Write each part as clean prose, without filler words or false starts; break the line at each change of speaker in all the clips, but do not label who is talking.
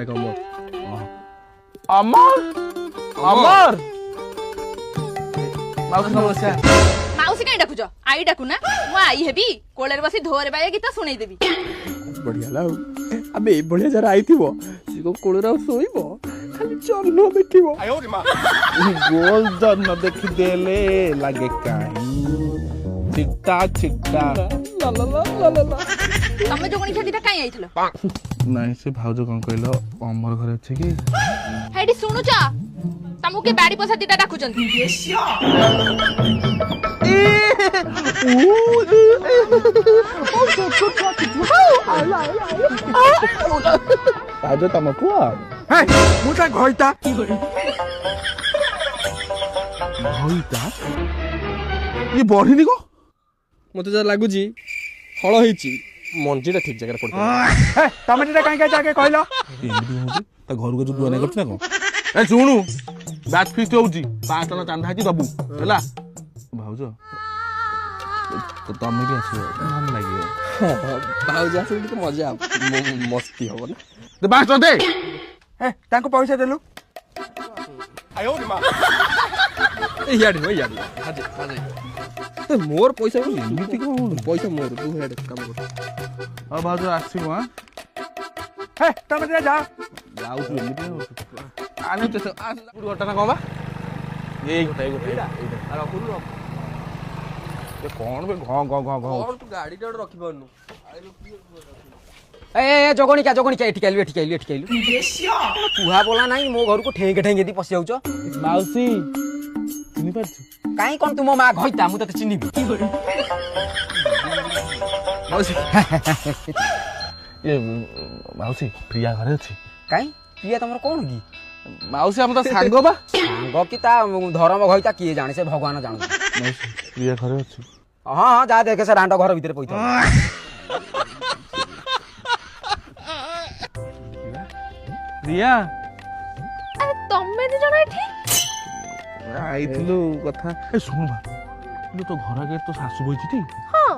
अमर अमर
माउसी कहीं डाकुछ आई डाकु ना मु आई हेबी कोलेर बसी ढोरे बाय गीत सुनै देबी
बढ़िया लाउ अबे बढ़िया जरा आइथिबो सिको कोळरा सोइबो खाली चर्न देखिबो गोल जन्न देखि देले लागे काई चिट्टा चिट्टा ला ला ला ला ला
तमे जोगणी छेदिटा काई आइथलो
नाही से भाउजो कोन कहलो अमर घरे अछि कि
हेडी सुनुच तमु के बाड़ी पसा दिटा डाकुचंती
भाउजो तम पुआ
हे मुटा घइता
घइता ये बढ़िनी को
मते जा लागुजी फळ हेची मंजीटा ठीक जगह पड़ता हे टमाटोटा काई काई जाके कहलो
एमडी होची त घर को जो दुआ नै करछ ना को ए सुनु बैच फिस्ट होची 5 टन चांदा हाची दबु हैला भाउजो तो तमे भी आछो मन लागियो
भाउजा से तो मजा मस्ती हो ना
तो 5 टन दे
हे ताको पैसा देलु ए याडी हो याडी हाजे ए मोर पैसा को लिमिट को पैसा मोर तू हेड काम कर
अब भाउजो आसीबो हां
हे टमाटो जा
जाऊ तू एमिति हो आने तो आ गुड घटना कहबा ए घटा अरे कुरु ये कौन बे घ घ घ घ
और तू गाड़ी टा रखि बनु
ए जगणी क्या ठिकाइलु पुहा बोला नहीं मो घर को ठेंगे ठेंगे दी पसि जाउछ
माउसी चिनी पाछु
काई कोन तुम मा घइता मु त चिन्हिबी
माउसी ये माउसी प्रिया घरे अछि
काई प्रिया तमर कोन की
माउसी हम त सांगो बा
सांग की ता धर्म घइता किए जाने से भगवान जानु
माउसी प्रिया घरे अछि
हां हां जा देखे से रांडो घर भीतर पइता
प्रिया
अरे तमे नि जण एठी
आइथिलु कथा ए सुन बा तो घर आगे तो सासु बइछि ती
हां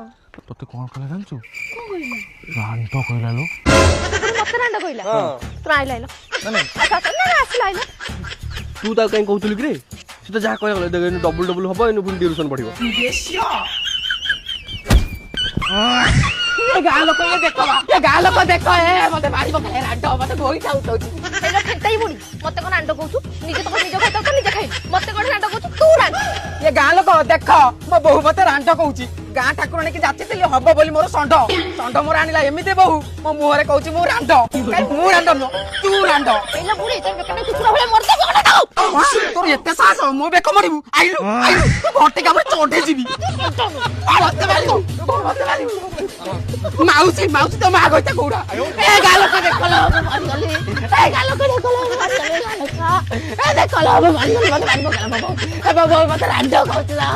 तते कोन कहला जानछु
को कइला
रांटो कहला लो
मते रांडा कइला तो आइला आइला
ना
अच्छा ना आइला आइला
तू ता काई कहउतलु कि रे से तो जा कहला डबल डबल हबो एनु फुल डिरेक्शन बढ़िबो
ये गालो को देखो ए मते मारी बके रांडो मते धोई जाउछ
एला खेताई बुनी मते कोन रांडा कहू निजे तो निजे खाइता तो निजे खाइ मते कोन रांडा कहू तू रांड
ये गालो को देखो मो बहु मते रांडो कहूची गाँ ठाकुराणी की जाति तिली हबो बोली मोर संड मोर आनिला एमिते बहु मो मुहरे कहूची मो रांडो काई मु रांडो न तू रांडो
एला बुनी तो बेकने कुकुरा भले मरते कोन दाओ
तोर एते साहस मो बेक मरिबु आइलु तू घटे का चोटे जीबी मते मारिबु माउसी तो मा गइता कोडा ए गालो को देखलो मारी गली ए गालो को देखलो मारी गली ए देखलो मारी गली मते मारिबो काला ए बाबा मते रांडो कहतला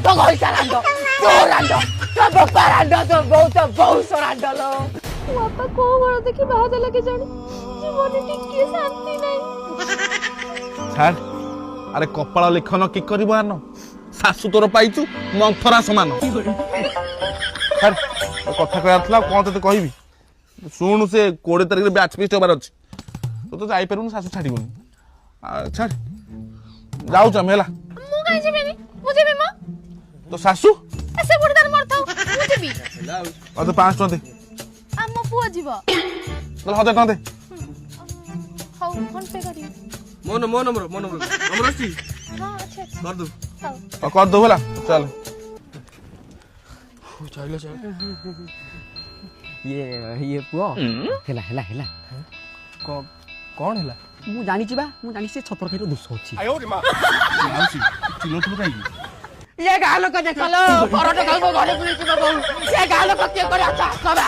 तो गइता रांडो तो रांडो तो बाबा रांडो तो बहुत सो रांडो लो
बापा को बड़ देखि बाहा देला के जानी जीवन टिके शांति नहीं
छाड़ अरे कपाळ लेखन कि करबो आनो सासु तोर पाइचु मंथरा समान छाड़ कथा कहथला कोन तते कहबी सुनु से 20 तारिख रे बैच फिस्ट होबार अछि तो जाई परउन सासु छाड़ीबोनी छाड़ जाउ छ मेला
मु काई जेबेनी मु जेबे म
तो सासु
ऐसे बुढ़दार मरथाउ मु जेबी
अते 5 टका दे
हम पुआ जीव
चल 1000 टका दे
हाउ फोन पे करी
मोन नंबर हमर अछि
हां अच्छा
कर दो
हाउ
कर दो होला चल
चलो
ये पुओ हेला
कौन हैला
मु जानि छिबा मु जानि से छतर फेर दुस होछि
माउसी चिलो तुम काई
ये गालो को देखलो परोटा खाइबो घरे पुलिस बाबू ये गालो को के करे अच्छा सबा